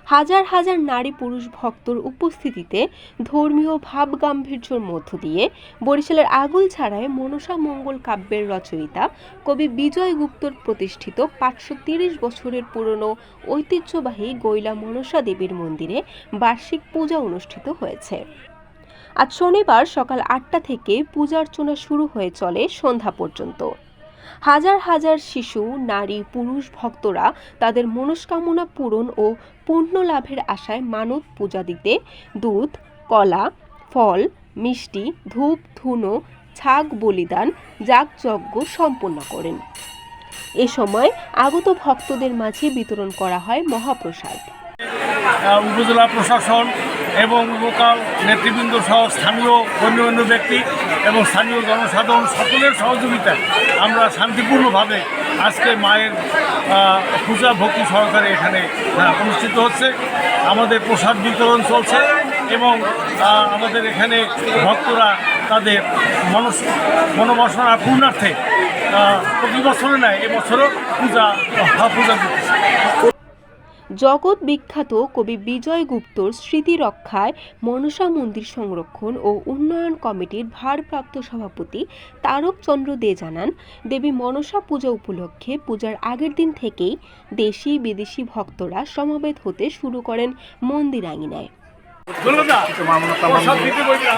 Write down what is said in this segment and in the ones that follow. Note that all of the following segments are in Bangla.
হাজার হাজার নারী পুরুষ ভক্তর উপস্থিতিতে ধর্মীয় ভাবগাম্ভীর্যের মধ্য দিয়ে বরিশালের আগুলছাড়ায় মনসা মঙ্গল কাব্যের রচয়িতা কবি বিজয় গুপ্তর প্রতিষ্ঠিত ৫৩০ বছরের পুরনো ঐতিহ্যবাহী গৈলা মনসা দেবীর মন্দিরে বার্ষিক পূজা অনুষ্ঠিত হয়েছে। আজ শনিবার সকাল ৮টা থেকে পূজার্চনা শুরু হয়ে চলে সন্ধ্যা পর্যন্ত। হাজার হাজার শিশু, নারী, পুরুষ ভক্তরা তাদের মনস্কামনা পূরণ ও পুণ্য লাভের আশায় মানত পূজা দিতে দুধ, কলা, ফল, মিষ্টি, ধূপ, ধুনো, ছাগ বলিদান, যাগযজ্ঞ সম্পন্ন করেন। এ সময় আগত ভক্তদের মাঝে বিতরণ করা হয় মহাপ্রসাদ। উপজেলা প্রশাসন এবং লোকাল নেতৃবৃন্দ সহ স্থানীয় গণ্যমান্য ব্যক্তি এবং স্থানীয় জনসাধারণ সকলের সহযোগিতায় আমরা শান্তিপূর্ণভাবে আজকে মায়ের পূজা ভক্তি সহকারে এখানে অনুষ্ঠিত হচ্ছে। আমাদের প্রসাদ বিতরণ চলছে এবং আমাদের এখানে ভক্তরা তাদের মনোবাসনা পূর্ণার্থে প্রতি বছরে নেয়, এবছরও পূজা দিতেছে। জগৎ বিখ্যাত কবি বিজয় গুপ্তর স্মৃতি রক্ষায় মনসা মন্দির সংরক্ষণ ও উন্নয়ন কমিটির ভারপ্রাপ্ত সভাপতি তারক চন্দ্র দে জানান, দেবী মনসা পূজা উপলক্ষে পূজার আগের দিন থেকেই দেশি বিদেশি ভক্তরা সমবেত হতে শুরু করেন মন্দির আঙিনায়।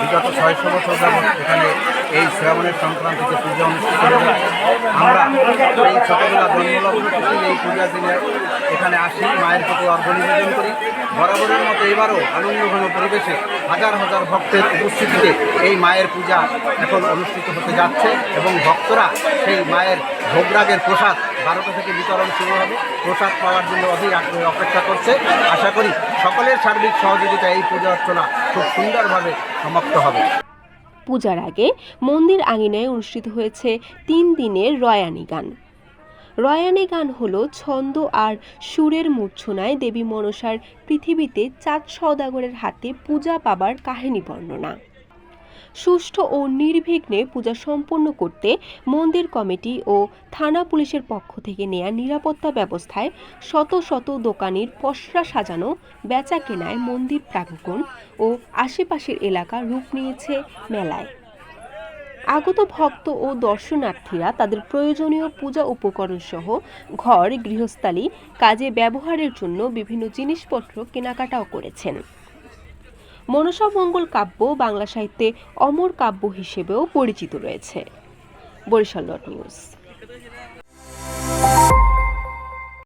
বিগত ৬০০ বছর যাবৎ এখানে এই শ্রাবণের সংক্রান্তিতে পূজা অনুষ্ঠিত হয়। আমরা এই ছোটবেলা জন্মলগ্ন থেকে এই পূজার দিনে এখানে আসি, মায়ের প্রতি অর্ঘ্য নিবেদন করি। বরাবরের মতো এবারও আনন্দঘন পরিবেশে হাজার হাজার ভক্তের উপস্থিতিতে এই মায়ের পূজা এখন অনুষ্ঠিত হতে যাচ্ছে এবং ভক্তরা সেই মায়ের ভোগরাগের প্রসাদ 12টা থেকে বিতরণ শুরু হবে। প্রসাদ পাওয়ার জন্য অধীর আগ্রহে অপেক্ষা করছে। আশা করি সকলের সার্বিক সহযোগিতা এই পূজা অর্চনা খুব সুন্দরভাবে সমাপ্ত হবে। পূজার আগে মন্দির আঙিনায় অনুষ্ঠিত হয়েছে ৩ দিনের রয়ানি গান। রয়ানি গান হলো ছন্দ আর সুরের মূর্ছনায় দেবী মনসার পৃথিবীতে চাঁদ সওদাগরের হাতে পূজা পাবার কাহিনী বর্ণনা। সুষ্ঠু ও নির্বিঘ্নে পূজা সম্পন্ন করতে মন্দির কমিটি ও থানা পুলিশের পক্ষ থেকে নেয়া নিরাপত্তা ব্যবস্থায় শত শত দোকানির পসরা সাজানো বেচা কেনায় মন্দির প্রাঙ্গণ ও আশেপাশের এলাকা রূপ নিয়েছে মেলায়। আগত ভক্ত ও দর্শনার্থীরা তাদের প্রয়োজনীয় পূজা উপকরণ সহ ঘর, গৃহস্থালী কাজে ব্যবহারের জন্য বিভিন্ন জিনিসপত্র কেনাকাটাও করেছেন। মনসা মঙ্গল কাব্য বাংলা সাহিত্যে অমর কাব্য হিসেবেও পরিচিত রয়েছে। বরিশাল নিউজ।